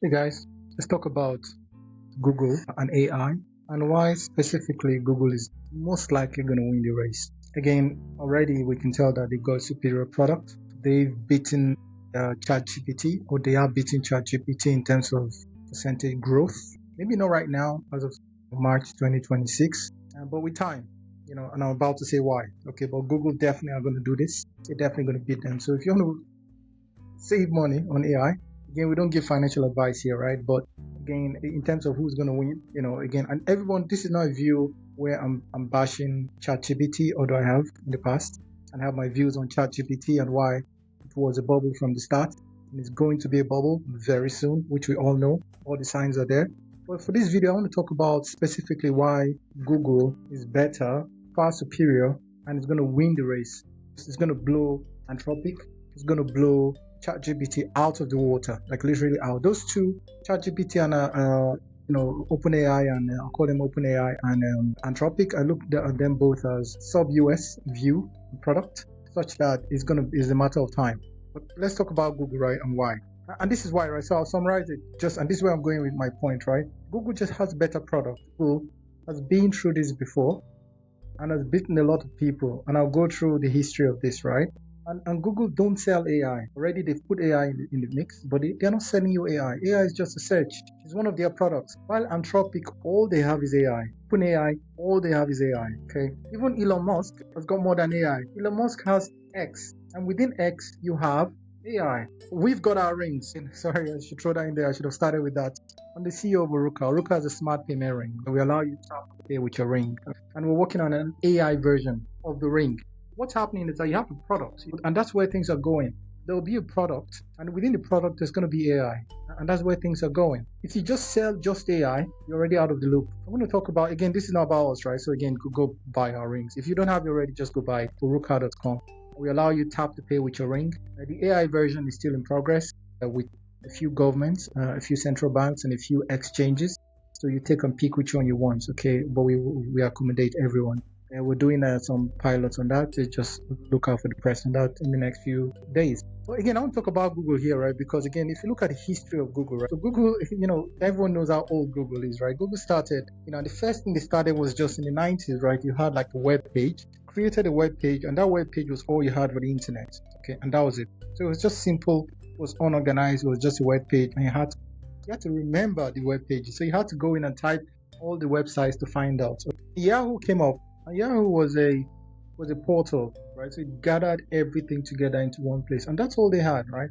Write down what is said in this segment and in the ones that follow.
Hey guys, let's talk about Google and AI and why specifically Google is most likely going to win the race. Again, already we can tell that they've got a superior product. They've beaten ChatGPT, or they are beating ChatGPT in terms of percentage growth. Maybe not right now as of March 2026, but with time, and I'm about to say why. Okay, but Google definitely are going to do this. They're definitely going to beat them. So if you want to save money on AI. Again, we don't give financial advice here, right? But again, in terms of who's going to win, again, and everyone, this is not a view where I'm bashing ChatGPT, although I have in the past, and have my views on ChatGPT and why it was a bubble from the start, and it's going to be a bubble very soon, which we all know. All the signs are there. But for this video, I want to talk about specifically why Google is better, far superior, and it's going to win the race. It's going to blow Anthropic. It's going to blow ChatGPT out of the water, like literally out. Those two, ChatGPT and OpenAI, and I'll call them OpenAI and Anthropic. I look at them both as sub-US view product, such that is a matter of time. But let's talk about Google, right, and why. And this is why, right? So I'll summarize it and this is where I'm going with my point, right? Google just has better product. Google has been through this before and has beaten a lot of people. And I'll go through the history of this, right? And Google don't sell AI. Already they've put AI in the mix, but they're not selling you AI. AI is just a search. It's one of their products. While Anthropic, all they have is AI. OpenAI, all they have is AI. Okay. Even Elon Musk has got more than AI. Elon Musk has X, and within X you have AI. We've got our rings. Sorry, I should throw that in there. I should have started with that. I'm the CEO of Orukka. Orukka has a smart payment ring. We allow you to pay with your ring, and we're working on an AI version of the ring. What's happening is that you have a product, and that's where things are going. There will be a product, and within the product, there's going to be AI, and that's where things are going. If you just sell just AI, you're already out of the loop. I'm going to talk about, again, this is not about us, right? So again, go buy our rings. If you don't have it already, just go buy Orukka.com. We allow you tap to pay with your ring. The AI version is still in progress with a few governments, a few central banks, and a few exchanges. So you take and pick which one you want, okay? But we accommodate everyone. We're doing some pilots on that. So just look out for the press on that in the next few days. But again, I want to talk about Google here, right? Because again, if you look at the history of Google, right? So Google, everyone knows how old Google is, right? Google started, the first thing they started was just in the 90s, right? You had like a web page, created a web page, and that web page was all you had for the internet, okay? And that was it. So it was just simple, it was unorganized, it was just a web page, and you had to remember the web page. So you had to go in and type all the websites to find out. So Yahoo came up. Yahoo was a portal, right? So it gathered everything together into one place, and that's all they had, right?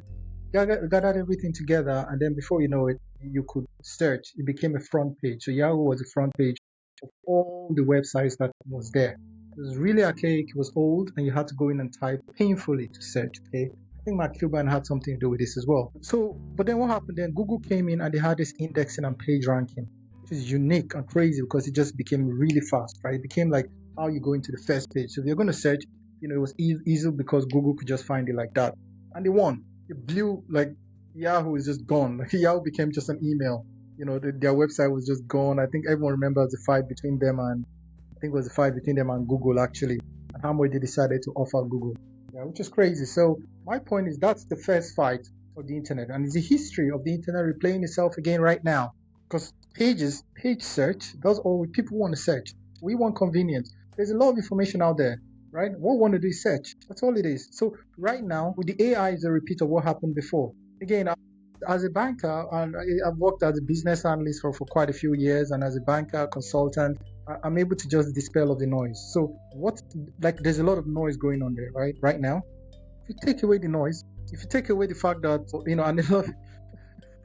Gathered everything together, and then before you know it, you could search. It became a front page. So Yahoo was a front page of all the websites that was there. It was really archaic. It was old, and you had to go in and type painfully to search. Okay, I think Mark Cuban had something to do with this as well. So, but then what happened? Then Google came in and they had this indexing and page ranking, which is unique and crazy because it just became really fast, right? It became like how you go into the first page. So if you're going to search, it was easy because Google could just find it like that. And they won. It blew, like Yahoo is just gone. Like Yahoo became just an email. Their website was just gone. I think everyone remembers the fight between them and Google actually, and how much they decided to offer Google. Yeah, which is crazy. So my point is that's the first fight of the internet, and it's the history of the internet replaying itself again right now. Because page search, that's all people want to search. We want convenience. There's a lot of information out there, right? What we want to do is search. That's all it is. So right now, with the AI, is a repeat of what happened before. Again, as a banker, and I've worked as a business analyst for quite a few years, and as a banker, consultant, I'm able to just dispel of the noise. So there's a lot of noise going on there, right now. If you take away the noise, if you take away the fact that, and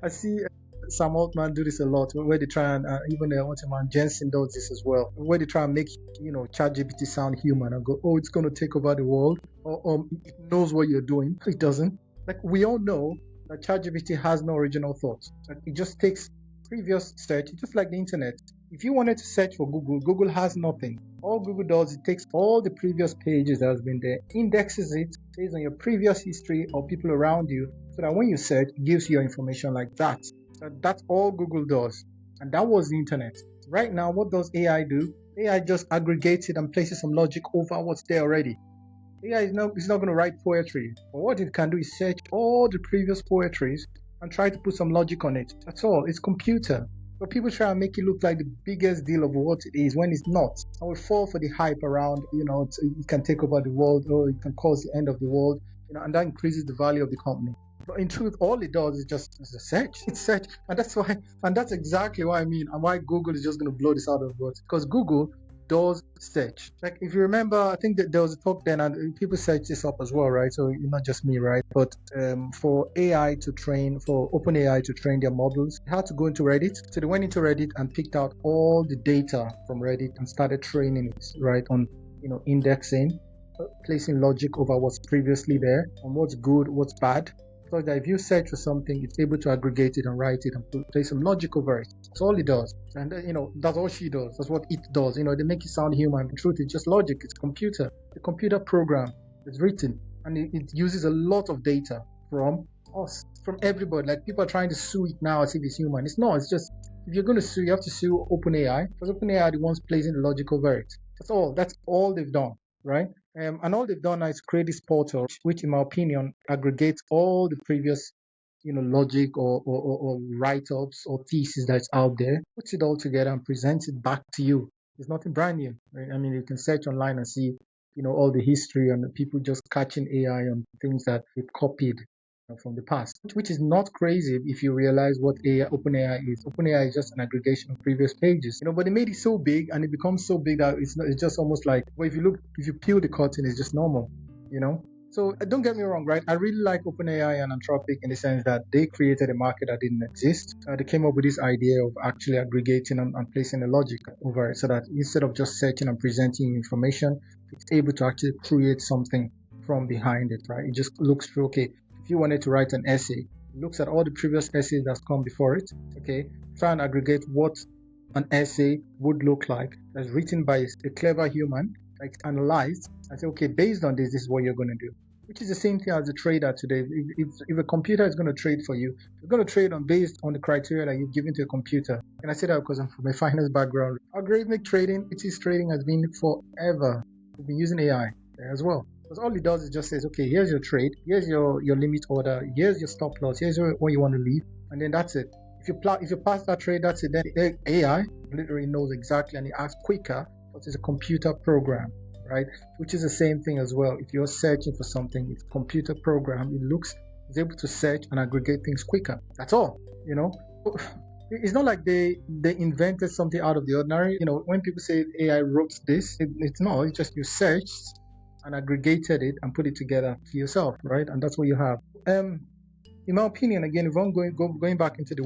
I see Sam Altman do this a lot, where they try and even what's the man Jensen does this as well, where they try and make ChatGPT sound human and go, oh, it's going to take over the world, or it knows what you're doing. It doesn't. Like we all know that ChatGPT has no original thoughts. Like, it just takes previous search, just like the internet. If you wanted to search for Google, Google has nothing. All Google does, it takes all the previous pages that has been there, indexes it based on your previous history or people around you, so that when you search, it gives you your information like that. That's all Google does. And that was the internet. Right now, what does AI do? AI just aggregates it and places some logic over what's there already. AI is not going to write poetry. But what it can do is search all the previous poetries and try to put some logic on it. That's all. It's computer. But people try and make it look like the biggest deal of what it is when it's not. And we fall for the hype around, it can take over the world, or it can cause the end of the world, and that increases the value of the company. But in truth, all it does is just a search. It's search, and that's exactly what I mean, and why Google is just going to blow this out of the water. Because Google does search. Like if you remember, I think that there was a talk then, and people search this up as well, right? So not just me, right? But for OpenAI to train their models, they had to go into Reddit. So they went into Reddit and picked out all the data from Reddit and started training it, right, on indexing, placing logic over what's previously there, on what's good, what's bad, so that if you search for something, it's able to aggregate it and write it and place some logic over it. That's all it does. And, that's all she does. That's what it does. They make it sound human. The truth, it's just logic. It's computer. The computer program is written, and it uses a lot of data from us, from everybody. Like people are trying to sue it now as if it's human. It's not. It's just, if you're going to sue, you have to sue OpenAI, because OpenAI are the ones placing the logic over it. That's all they've done, right? And all they've done is create this portal, which, in my opinion, aggregates all the previous, logic or write-ups or thesis that's out there, puts it all together and presents it back to you. There's nothing brand new, right? I mean, you can search online and see, all the history and the people just catching AI on things that they've copied from the past, which is not crazy if you realize what OpenAI is. OpenAI is just an aggregation of previous pages, but they made it so big, and it becomes so big that it's just almost like, well, if you peel the curtain, it's just normal, So don't get me wrong, right? I really like OpenAI and Anthropic in the sense that they created a market that didn't exist. They came up with this idea of actually aggregating and placing a logic over it, so that instead of just searching and presenting information, it's able to actually create something from behind it, right? It just looks through, okay, if you wanted to write an essay, it looks at all the previous essays that's come before it, okay? Try and aggregate what an essay would look like that's written by a clever human, like analyzed, and say, okay, based on this is what you're going to do. Which is the same thing as a trader today. If a computer is going to trade for you, you're going to trade based on the criteria that you've given to a computer. And I say that because I'm from a finance background. Algorithmic trading, trading has been forever. We've been using AI there as well. Because all it does is just says, okay, here's your trade, here's your limit order, here's your stop loss, here's what you want to leave, and then that's it. If you pass that trade, that's it. Then AI literally knows exactly, and it acts quicker, but it's a computer program, right? Which is the same thing as well. If you're searching for something, it's a computer program. It's able to search and aggregate things quicker. That's all, It's not like they invented something out of the ordinary. When people say AI wrote this, it's not. It's just you searched and aggregated it and put it together for yourself, right? And that's what you have. In my opinion, again, if I'm going back into the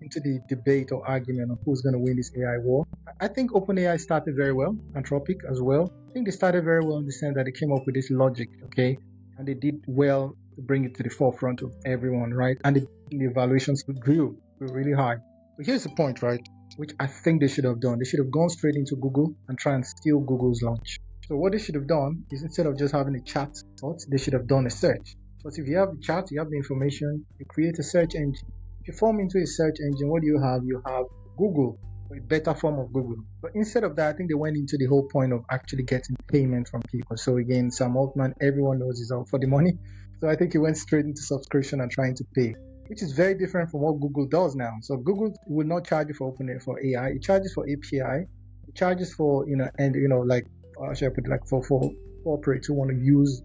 into the debate or argument of who's going to win this AI war, I think OpenAI started very well, Anthropic as well. I think they started very well in the sense that they came up with this logic, okay, and they did well to bring it to the forefront of everyone, right? And the evaluations grew really high. But here's the point, right, which I think they should have done. They should have gone straight into Google and try and steal Google's launch. So what they should have done is, instead of just having a chat, they should have done a search. But if you have the chat, you have the information, you create a search engine. If you form into a search engine, what do you have? You have Google, or a better form of Google. But instead of that, I think they went into the whole point of actually getting payment from people. So again, Sam Altman, everyone knows, is out for the money. So I think he went straight into subscription and trying to pay, which is very different from what Google does now. So Google will not charge you for AI. It charges for API. It charges for, like, how should I put it, like for corporates who want to use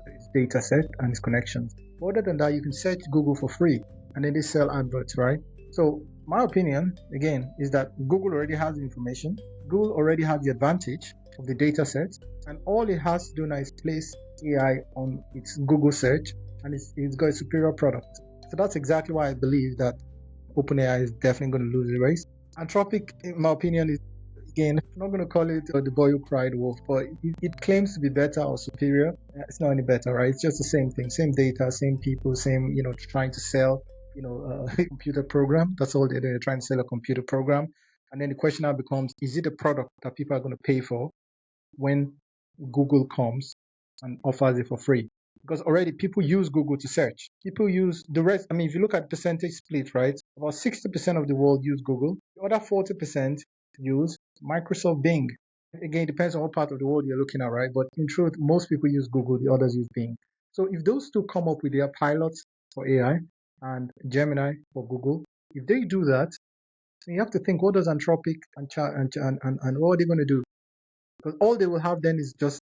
its data set and its connections. But other than that, you can search Google for free, and then they sell adverts, right? So my opinion, again, is that Google already has the information. Google already has the advantage of the data set, and all it has to do now is place AI on its Google search, and it's got a superior product. So that's exactly why I believe that OpenAI is definitely going to lose the race. Anthropic, in my opinion, is, again, I'm not going to call it the boy who cried wolf, but it claims to be better or superior. It's not any better, right? It's just the same thing, same data, same people, same, trying to sell, a computer program. That's all they're doing. They're trying to sell a computer program. And then the question now becomes, is it a product that people are going to pay for when Google comes and offers it for free? Because already people use Google to search. People use the rest. I mean, if you look at percentage split, right? About 60% of the world use Google. The other 40% use Microsoft Bing. Again, it depends on what part of the world you're looking at, right? But in truth, most people use Google, the others use Bing. So if those two come up with their pilots for AI and Gemini for Google. If they do that, you have to think, what does Anthropic and what are they going to do? Because all they will have then is just